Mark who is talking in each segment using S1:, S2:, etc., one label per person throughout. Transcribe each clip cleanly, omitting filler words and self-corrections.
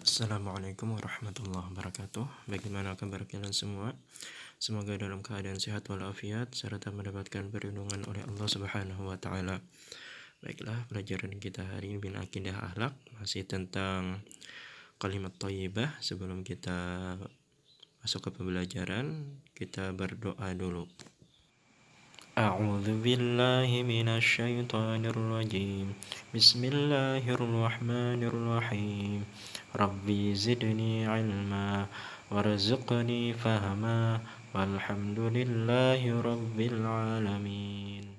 S1: Assalamualaikum warahmatullahi wabarakatuh. Bagaimana kabar kalian semua? Semoga dalam keadaan sehat walafiat serta mendapatkan perlindungan oleh Allah Subhanahu wa taala. Baiklah, pelajaran kita hari ini bin akidah akhlak masih tentang kalimat thayyibah. Sebelum kita masuk ke pembelajaran, kita berdoa dulu. A'udzu billahi minasy syaithanir rajim. Bismillahirrahmanirrahim. Rabbi zidni ilma warzuqni fahma walhamdulillahi rabbil alamin.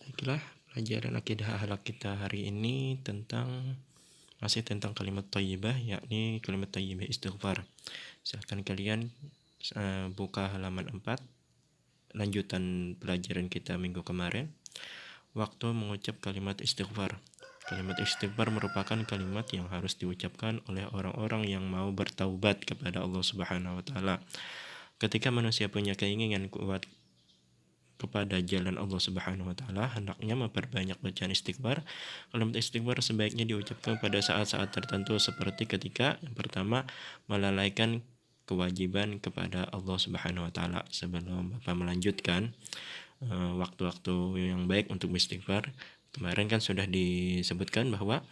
S1: Baiklah, pelajaran akidah akhlak kita hari ini masih tentang kalimat thayyibah, yakni kalimat thayyibah istighfar. Silahkan kalian buka halaman 4, lanjutan pelajaran kita minggu kemarin, waktu mengucap kalimat istighfar. Kalimat istighfar merupakan kalimat yang harus diucapkan oleh orang-orang yang mau bertaubat kepada Allah Subhanahu wa taala. Ketika manusia punya keinginan kuat kepada jalan Allah Subhanahu wa taala, hendaknya memperbanyak bacaan istighfar. Kalimat istighfar sebaiknya diucapkan pada saat-saat tertentu, seperti ketika yang pertama melalaikan kewajiban kepada Allah Subhanahu wa taala. Sebelum Bapak melanjutkan waktu-waktu yang baik untuk istighfar, kemarin kan sudah disebutkan bahwa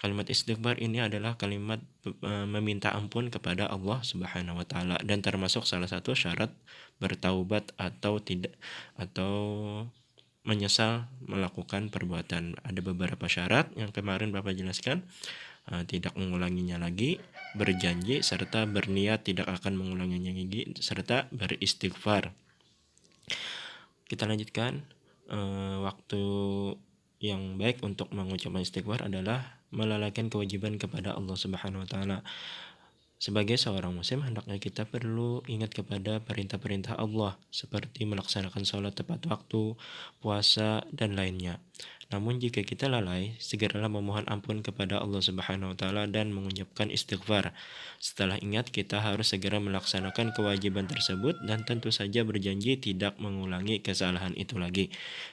S1: kalimat istighfar ini adalah kalimat meminta ampun kepada Allah Subhanahu wa taala, dan termasuk salah satu syarat bertaubat atau menyesal melakukan perbuatan. Ada beberapa syarat yang kemarin Bapak jelaskan, tidak mengulanginya lagi, berjanji serta berniat tidak akan mengulanginya lagi, serta beristighfar. Kita lanjutkan. Waktu yang baik untuk mengucapkan istighfar adalah melalaikan kewajiban kepada Allah Subhanahu wa taala. Sebagai seorang muslim, hendaknya kita perlu ingat kepada perintah-perintah Allah seperti melaksanakan sholat tepat waktu, puasa, dan lainnya. Namun jika kita lalai, segeralah memohon ampun kepada Allah Subhanahu wa taala dan mengucapkan istighfar. Setelah ingat, kita harus segera melaksanakan kewajiban tersebut dan tentu saja berjanji tidak mengulangi kesalahan itu lagi.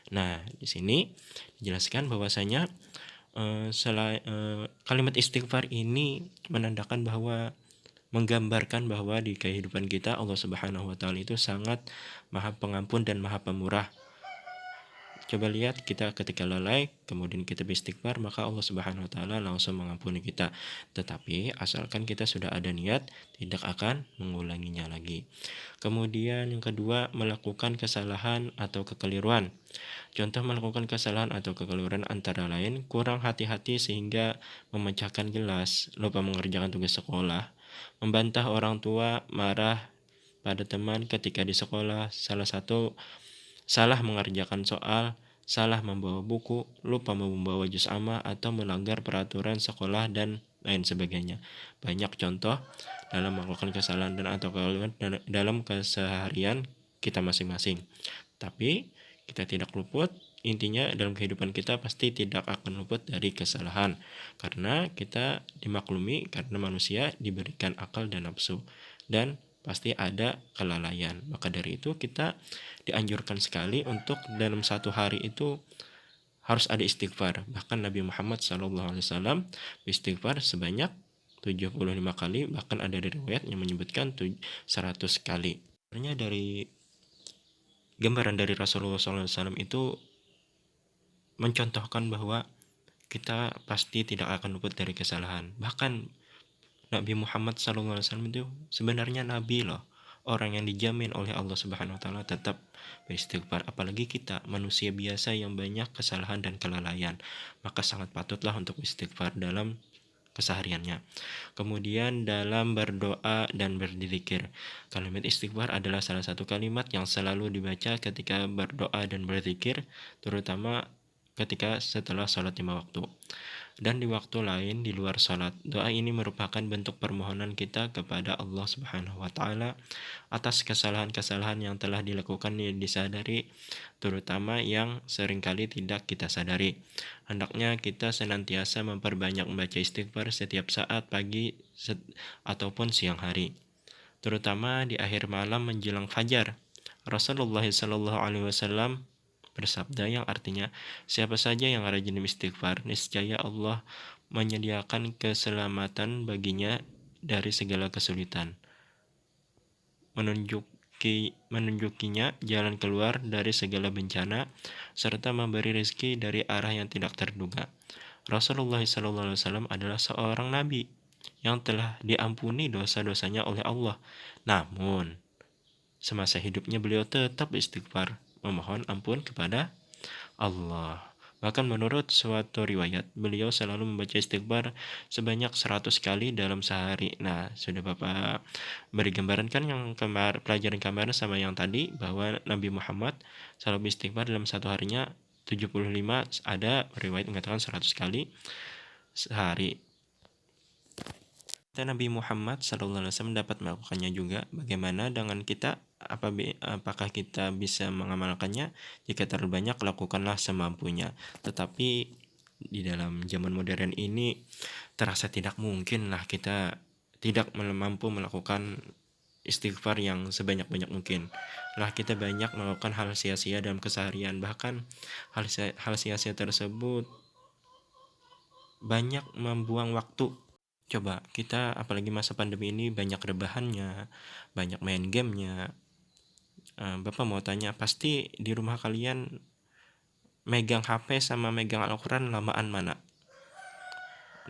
S1: Nah, di sini dijelaskan bahwasanya kalimat istighfar ini menggambarkan bahwa di kehidupan kita Allah Subhanahu wa taala itu sangat Maha Pengampun dan Maha Pemurah. Coba lihat, kita ketika lalai kemudian kita beristighfar, maka Allah Subhanahu wa taala langsung mengampuni kita. Tetapi asalkan kita sudah ada niat, tidak akan mengulanginya lagi. Kemudian yang kedua, melakukan kesalahan atau kekeliruan. Contoh melakukan kesalahan atau kekeliruan antara lain kurang hati-hati sehingga memecahkan gelas, lupa mengerjakan tugas sekolah, membantah orang tua, marah pada teman ketika di sekolah, salah mengerjakan soal, salah membawa buku, lupa membawa juz amma, atau melanggar peraturan sekolah, dan lain sebagainya. Banyak contoh dalam melakukan kesalahan dan atau kekeliruan dalam keseharian kita masing-masing. Tapi kita tidak luput. Intinya dalam kehidupan kita pasti tidak akan luput dari kesalahan, karena kita dimaklumi, karena manusia diberikan akal dan nafsu, dan pasti ada kelalaian. Maka dari itu kita dianjurkan sekali untuk dalam satu hari itu harus ada istighfar. Bahkan Nabi Muhammad SAW istighfar sebanyak 75 kali, bahkan ada riwayat yang menyebutkan 100 kali. Sebenarnya dari gambaran dari Rasulullah SAW itu mencontohkan bahwa kita pasti tidak akan luput dari kesalahan. Bahkan Nabi Muhammad SAW itu sebenarnya nabi loh, orang yang dijamin oleh Allah Subhanahu wa taala tetap beristighfar. Apalagi kita manusia biasa yang banyak kesalahan dan kelalaian, maka sangat patutlah untuk istighfar dalam kesehariannya. Kemudian dalam berdoa dan berzikir, kalimat istighfar adalah salah satu kalimat yang selalu dibaca ketika berdoa dan berzikir, terutama ketika setelah sholat 5 waktu dan di waktu lain di luar sholat. Doa ini merupakan bentuk permohonan kita kepada Allah Subhanahu wa taala atas kesalahan-kesalahan yang telah dilakukan yang disadari, terutama yang seringkali tidak kita sadari. Hendaknya kita senantiasa memperbanyak membaca istighfar setiap saat, pagi ataupun siang hari, terutama di akhir malam menjelang fajar. Rasulullah SAW bersabda yang artinya, siapa saja yang rajin istighfar, niscaya Allah menyediakan keselamatan baginya dari segala kesulitan, menunjukinya jalan keluar dari segala bencana, serta memberi rezeki dari arah yang tidak terduga. Rasulullah SAW adalah seorang nabi yang telah diampuni dosa-dosanya oleh Allah. Namun, semasa hidupnya beliau tetap istighfar, memohon ampun kepada Allah. Bahkan menurut suatu riwayat, beliau selalu membaca istighfar sebanyak 100 kali dalam sehari. Nah, sudah Bapak beri gambaran kan yang pelajaran kemarin sama yang tadi, bahwa Nabi Muhammad selalu istighfar dalam satu harinya 75, ada riwayat mengatakan 100 kali sehari. Dan Nabi Muhammad SAW dapat melakukannya juga. Bagaimana dengan kita? Apakah kita bisa mengamalkannya? Jika terlalu banyak, lakukanlah semampunya. Tetapi di dalam zaman modern ini terasa tidak mungkin lah kita tidak mampu melakukan istighfar yang sebanyak-banyak mungkin. Lah kita banyak melakukan hal sia-sia dalam keseharian. Bahkan hal sia-sia tersebut banyak membuang waktu. Coba kita apalagi masa pandemi ini banyak rebahannya, banyak main gamenya. Bapak mau tanya, pasti di rumah kalian megang HP sama megang Al-Quran lamaan mana?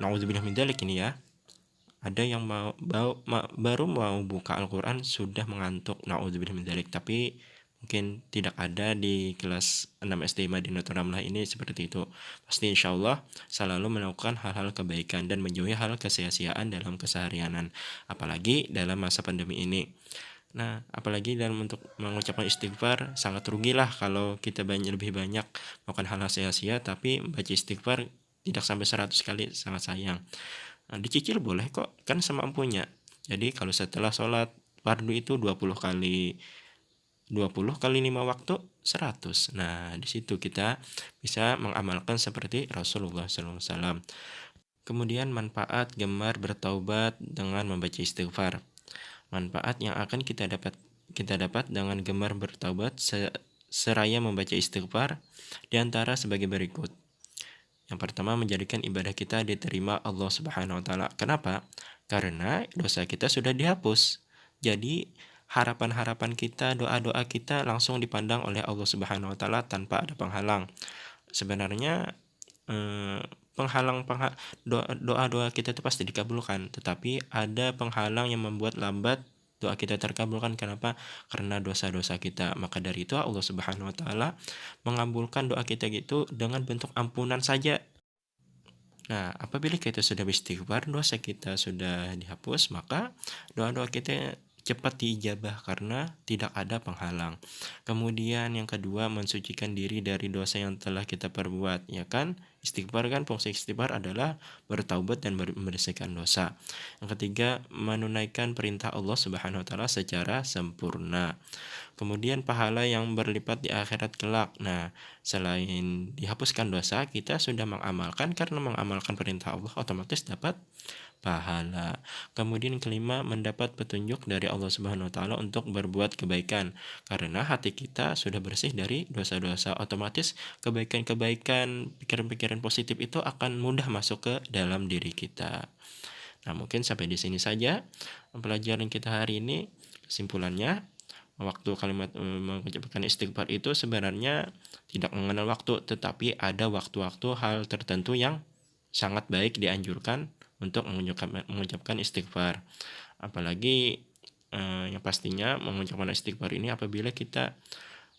S1: Nauzubillah min dzalik ini ya. Ada yang baru mau buka Al-Quran sudah mengantuk, nauzubillah min dzalik. Tapi mungkin tidak ada di kelas 6 SD Madinatul Ramlah ini seperti itu. Pasti insya Allah selalu melakukan hal-hal kebaikan dan menjauhi hal kesia-siaan dalam keseharianan, apalagi dalam masa pandemi ini. Nah, apalagi dalam untuk mengucapkan istighfar, sangat rugilah kalau kita lebih banyak melakukan hal-hal sia-sia, tapi membaca istighfar tidak sampai 100 kali, sangat sayang. Nah, dicicil boleh kok, kan semampunya. Jadi kalau setelah sholat fardu itu 20 kali 5 waktu 100. Nah, di situ kita bisa mengamalkan seperti Rasulullah SAW. Kemudian manfaat gemar bertaubat dengan membaca istighfar. Manfaat yang akan kita dapat dengan gemar bertaubat seraya membaca istighfar diantara sebagai berikut. Yang pertama, menjadikan ibadah kita diterima Allah Subhanahu wa taala. Kenapa? Karena dosa kita sudah dihapus. Jadi harapan-harapan kita, doa-doa kita langsung dipandang oleh Allah Subhanahu wa taala tanpa ada penghalang. Sebenarnya doa-doa kita itu pasti dikabulkan, tetapi ada penghalang yang membuat lambat doa kita terkabulkan. Kenapa? Karena dosa-dosa kita. Maka dari itu Allah Subhanahu wa taala mengabulkan doa kita gitu dengan bentuk ampunan saja. Nah, apabila kita sudah beristighfar, dosa kita sudah dihapus, maka doa-doa kita cepat diijabah karena tidak ada penghalang. Kemudian yang kedua, mensucikan diri dari dosa yang telah kita perbuat, ya kan? Istighfar kan, fungsi istighfar adalah bertaubat dan membersihkan dosa. Yang ketiga, menunaikan perintah Allah Subhanahu wa taala secara sempurna. Kemudian pahala yang berlipat di akhirat kelak. Nah, selain dihapuskan dosa, kita sudah mengamalkan, karena mengamalkan perintah Allah otomatis dapat pahala. Kemudian kelima, mendapat petunjuk dari Allah Subhanahu wa taala untuk berbuat kebaikan. Karena hati kita sudah bersih dari dosa-dosa, otomatis kebaikan-kebaikan, pikiran-pikiran positif itu akan mudah masuk ke dalam diri kita. Nah, mungkin sampai di sini saja pelajaran kita hari ini. Kesimpulannya, waktu kalimat mengucapkan istighfar itu sebenarnya tidak mengenal waktu, tetapi ada waktu-waktu hal tertentu yang sangat baik dianjurkan untuk mengucapkan istighfar. Apalagi yang pastinya mengucapkan istighfar ini apabila kita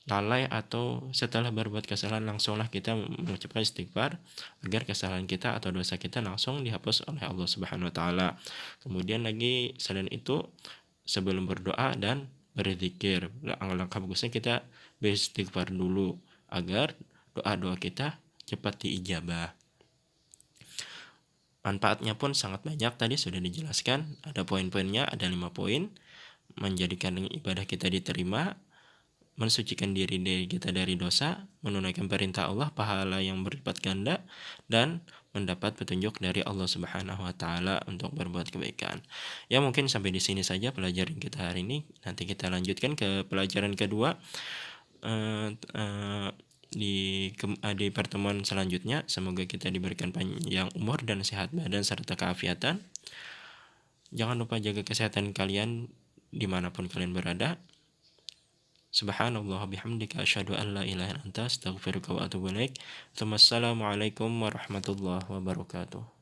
S1: lalai atau setelah berbuat kesalahan, langsunglah kita mengucapkan istighfar agar kesalahan kita atau dosa kita langsung dihapus oleh Allah Subhanahu wa taala. Kemudian lagi selain itu, sebelum berdoa dan berzikir, langkah bagusnya kita beristighfar dulu agar doa-doa kita cepat diijabah. Manfaatnya pun sangat banyak, tadi sudah dijelaskan, ada poin-poinnya, ada 5 poin. Menjadikan ibadah kita diterima, mensucikan diri kita dari dosa, menunaikan perintah Allah, pahala yang berlipat ganda, dan mendapat petunjuk dari Allah Subhanahu wa taala untuk berbuat kebaikan. Ya, mungkin sampai di sini saja pelajaran kita hari ini. Nanti kita lanjutkan ke pelajaran kedua di pertemuan selanjutnya. Semoga kita diberikan panjang umur dan sehat badan serta keafiatan. Jangan lupa jaga kesehatan kalian dimanapun kalian berada. Subhanallah bihamdika asyhadu an la ilaha illa anta astaghfiruka wa atubu ilaik. Wassalamualaikum warahmatullahi wabarakatuh.